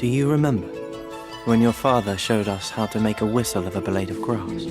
Do you remember when your father showed us how to make a whistle of a blade of grass?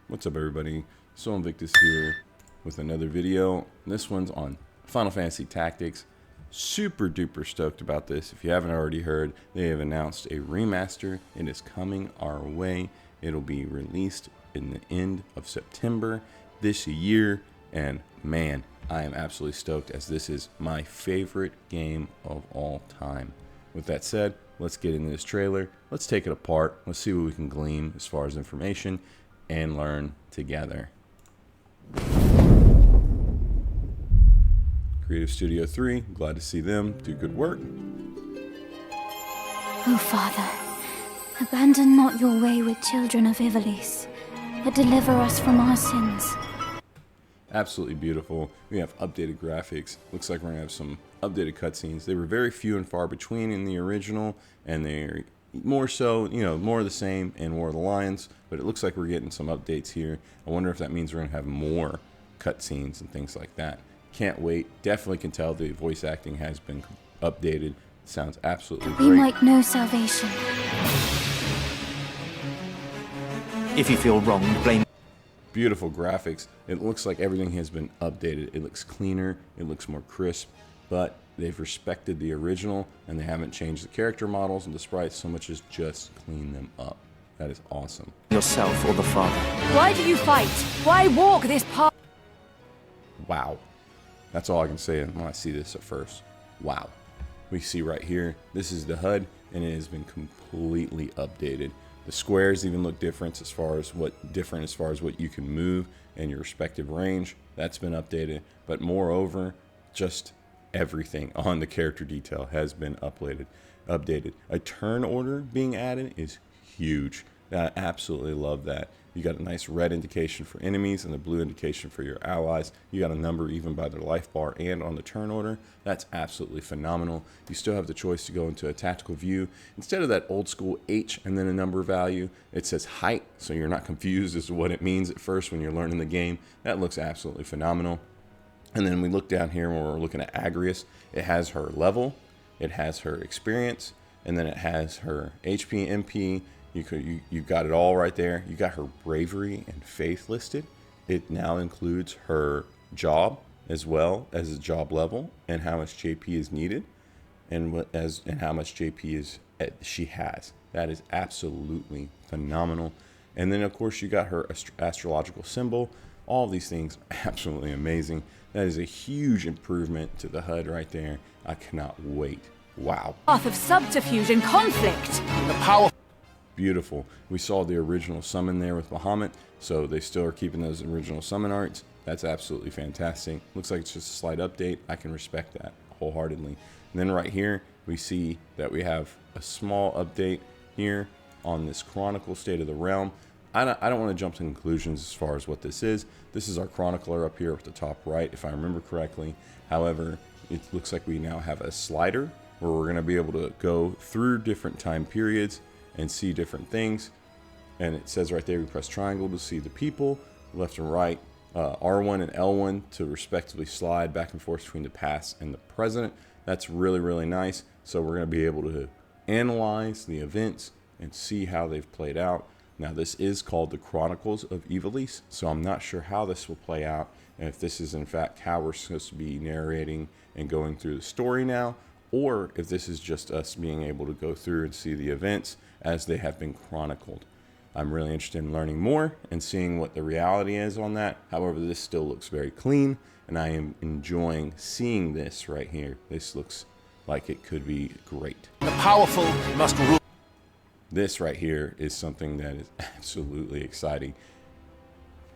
What's up, everybody? So Invictus here with another video. This one's on Final Fantasy Tactics. Super duper stoked about this. If you haven't already heard, they have announced a remaster. It is coming our way. It'll be released in the end of September this year, and man, I am absolutely stoked, as this is my favorite game of all time. With that said, let's get into this trailer. Let's take it apart. Let's see what we can glean as far as information and learn together. Creative Studio 3, glad to see them do good work. O Father, abandon not your wayward children of Ivalice, but deliver us from our sins. Absolutely beautiful. We have updated graphics. Looks like we're gonna have some updated cutscenes. They were very few and far between in the original, and they're more so, more of the same in War of the Lions, but it looks like we're getting some updates here. I wonder if that means we're gonna have more cutscenes and things like that. Can't wait. Definitely can tell the voice acting has been updated. Sounds absolutely great. We might know salvation. If you feel wronged, blame. Beautiful graphics. It looks like everything has been updated. It looks cleaner, it looks more crisp, but they've respected the original and they haven't changed the character models and the sprites so much as just clean them up. That is awesome. Yourself or the Father. Why do you fight? Why walk this path? Wow. That's all I can say when I see this at first. Wow. We see right here, this is the HUD, and it has been completely updated. The squares even look different as far as what you can move and your respective range. That's been updated. But moreover, just everything on the character detail has been updated. A turn order being added is huge. I absolutely love that. You got a nice red indication for enemies and a blue indication for your allies. You got a number even by their life bar and on the turn order. That's absolutely phenomenal. You still have the choice to go into a tactical view. Instead of that old school H and then a number value, it says height, so you're not confused as to what it means at first when you're learning the game. That looks absolutely phenomenal. And then we look down here when we're looking at Agrius. It has her level, it has her experience, and then it has her HP, MP. You got it all right there. You got her bravery and faith listed. It now includes her job as well as a job level and how much JP is needed, and how much JP she has. That is absolutely phenomenal. And then of course you got her astrological symbol. All of these things are absolutely amazing. That is a huge improvement to the HUD right there. I cannot wait. Wow. Path of subterfuge and conflict. The power. Beautiful. We saw the original summon there with Bahamut, so they still are keeping those original summon arts. That's absolutely fantastic. Looks like it's just a slight update. I can respect that wholeheartedly. And then right here, we see that we have a small update here on this Chronicle State of the Realm. I don't want to jump to conclusions as far as what this is. This is our chronicler up here at the top right, if I remember correctly. However, it looks like we now have a slider where we're going to be able to go through different time periods and see different things. And it says right there, we press triangle to see the people, left and right, R1 and L1 to respectively slide back and forth between the past and the present. That's really, really nice. So we're going to be able to analyze the events and see how they've played out. Now this is called the Chronicles of Ivalice, so I'm not sure how this will play out, and if this is in fact how we're supposed to be narrating and going through the story now, or if this is just us being able to go through and see the events as they have been chronicled. I'm really interested in learning more and seeing what the reality is on that. However, this still looks very clean, and I am enjoying seeing this right here. This looks like it could be great. The powerful must rule. This right here is something that is absolutely exciting.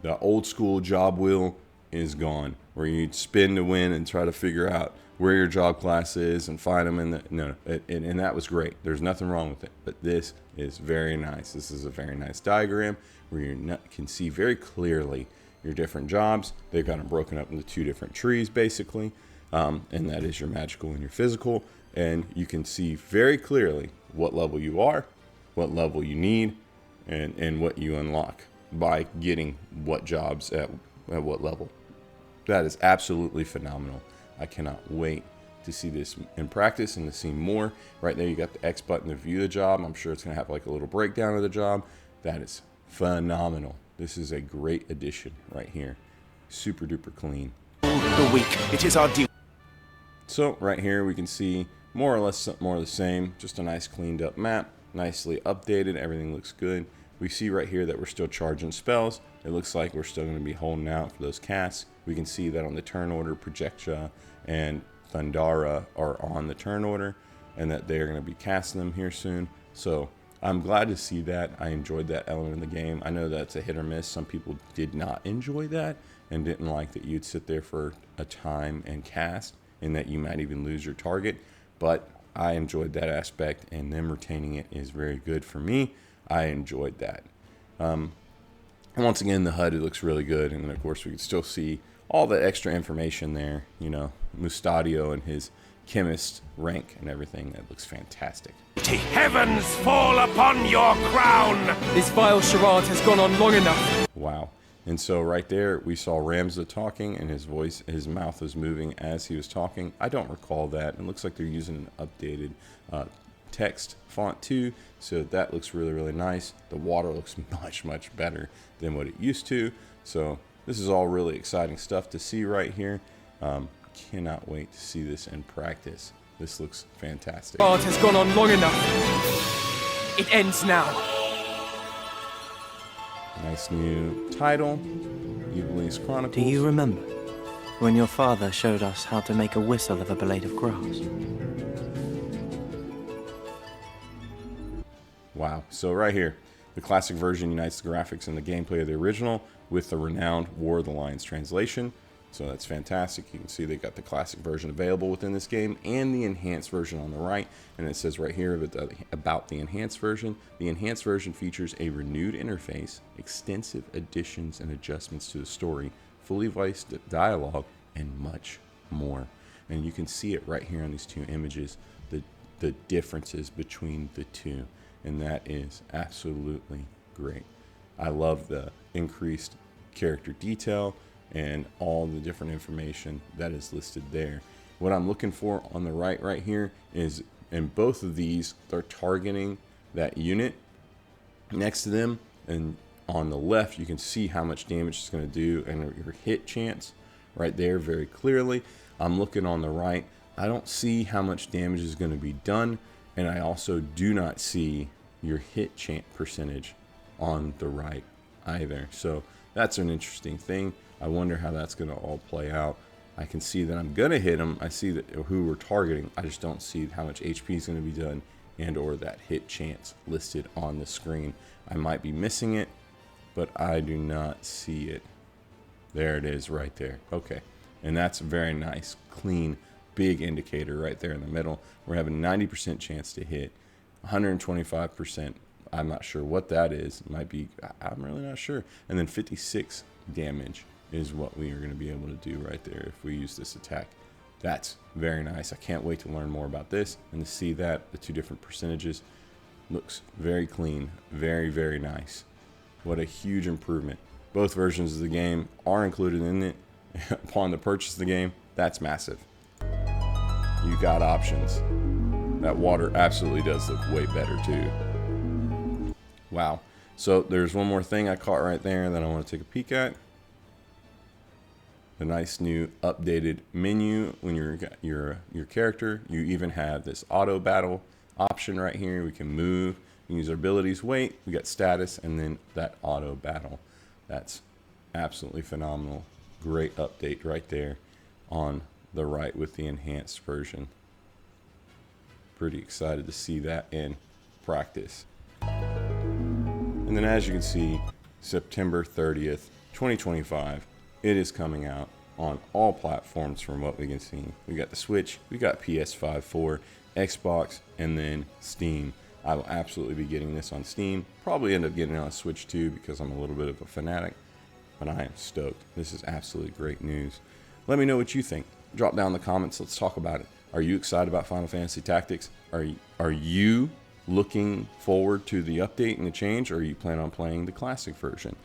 The old school job wheel is gone, where you'd spin to win and try to figure out where your job class is and find them in the and that was great. There's nothing wrong with it, but this is very nice. This is a very nice diagram where you can see very clearly your different jobs. They've got them broken up into two different trees basically, and that is your magical and your physical, and you can see very clearly what level you are, what level you need, and what you unlock by getting what jobs at what level. That is absolutely phenomenal. I cannot wait to see this in practice and to see more. Right there, you got the X button to view the job. I'm sure it's going to have like a little breakdown of the job. That is phenomenal. This is a great addition right here. Super duper clean. The weak. It is our duty. So right here we can see more or less more of the same. Just a nice cleaned up map. Nicely updated. Everything looks good. We see right here that we're still charging spells. It looks like we're still going to be holding out for those casts. We can see that on the turn order, Projectia and Thundara are on the turn order, and that they're going to be casting them here soon. So I'm glad to see that. I enjoyed that element of the game. I know that's a hit or miss. Some people did not enjoy that and didn't like that you'd sit there for a time and cast, and that you might even lose your target. But I enjoyed that aspect, and them retaining it is very good for me. I enjoyed that. And once again, the HUD, it looks really good. And then, of course, we can still see all the extra information there. You know, Mustadio and his chemist rank and everything. That looks fantastic. Heavens fall upon your crown! This vile charade has gone on long enough. Wow. And so right there, we saw Ramza talking, and his mouth was moving as he was talking. I don't recall that. It looks like they're using an updated text font too, so that looks really, really nice. The water looks much, much better than what it used to. So this is all really exciting stuff to see right here. Cannot wait to see this in practice. This looks fantastic. Charade has gone on long enough. It ends now. Nice new title, Ivalice Chronicles. Do you remember when your father showed us how to make a whistle of a blade of grass? Wow. So right here, the classic version unites the graphics and the gameplay of the original with the renowned War of the Lions translation. So that's fantastic. You can see they got the classic version available within this game and the enhanced version on the right. And it says right here about the enhanced version. The enhanced version features a renewed interface, extensive additions and adjustments to the story, fully voiced dialogue, and much more. And you can see it right here on these two images, the differences between the two. And that is absolutely great. I love the increased character detail and all the different information that is listed there. What I'm looking for on the right here is, in both of these, they're targeting that unit next to them, and on the left you can see how much damage it's going to do and your hit chance right there very clearly. I'm looking on the right. I don't see how much damage is going to be done, and I also do not see your hit chance percentage on the right either. So that's an interesting thing. I wonder how that's going to all play out. I can see that I'm going to hit them. I see that who we're targeting. I just don't see how much HP is going to be done and or that hit chance listed on the screen. I might be missing it, but I do not see it. There it is right there. Okay. And that's a very nice, clean, big indicator right there in the middle. We're having 90% chance to hit, 125%. I'm not sure what that is. It might be, I'm really not sure. And then 56 damage is what we are going to be able to do right there if we use this attack. That's very nice. I can't wait to learn more about this and to see that the two different percentages. Looks very clean, very, very nice. What a huge improvement. Both versions of the game are included in it upon the purchase of the game. That's massive. You got options. That water absolutely does look way better too. Wow. So there's one more thing I caught right there that I want to take a peek at. The nice new updated menu when you're your character. You even have this auto battle option right here. We can move, we can use our abilities, wait, we got status, and then that auto battle. That's absolutely phenomenal. Great update right there on the right with the enhanced version. Pretty excited to see that in practice. And then as you can see, September 30th, 2025, it is coming out on all platforms from what we can see. We got the Switch, we got PS5, 4, Xbox, and then Steam. I will absolutely be getting this on Steam. Probably end up getting it on Switch too because I'm a little bit of a fanatic, but I am stoked. This is absolutely great news. Let me know what you think. Drop down in the comments. Let's talk about it. Are you excited about Final Fantasy Tactics? Are you looking forward to the update and the change, or are you planning on playing the classic version?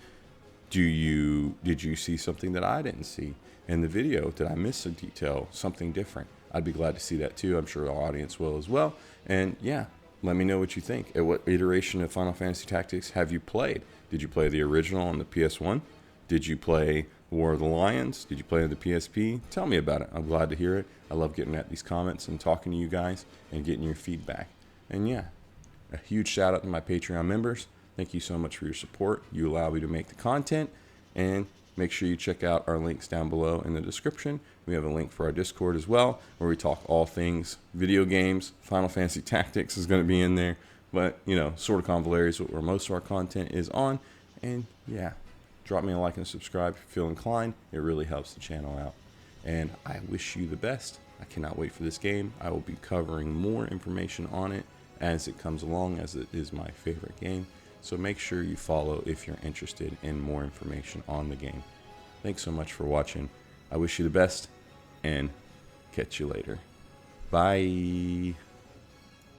Did you see something that I didn't see in the video? Did I miss a detail, something different? I'd be glad to see that too. I'm sure the audience will as well. And yeah, let me know what you think. At what iteration of Final Fantasy Tactics have you played? Did you play the original on the PS1? Did you play War of the Lions? Did you play the PSP? Tell me about it. I'm glad to hear it. I love getting at these comments and talking to you guys and getting your feedback. And yeah, a huge shout out to my Patreon members. Thank you so much for your support. You allow me to make the content, and make sure you check out our links down below in the description. We have a link for our Discord as well, where we talk all things video games. Final Fantasy Tactics is going to be in there, but you know, Sword of Convalary is where most of our content is on. And yeah, drop me a like and subscribe if you feel inclined. It really helps the channel out. And I wish you the best. I cannot wait for this game. I will be covering more information on it as it comes along, as it is my favorite game. So make sure you follow if you're interested in more information on the game. Thanks so much for watching. I wish you the best, and catch you later. Bye.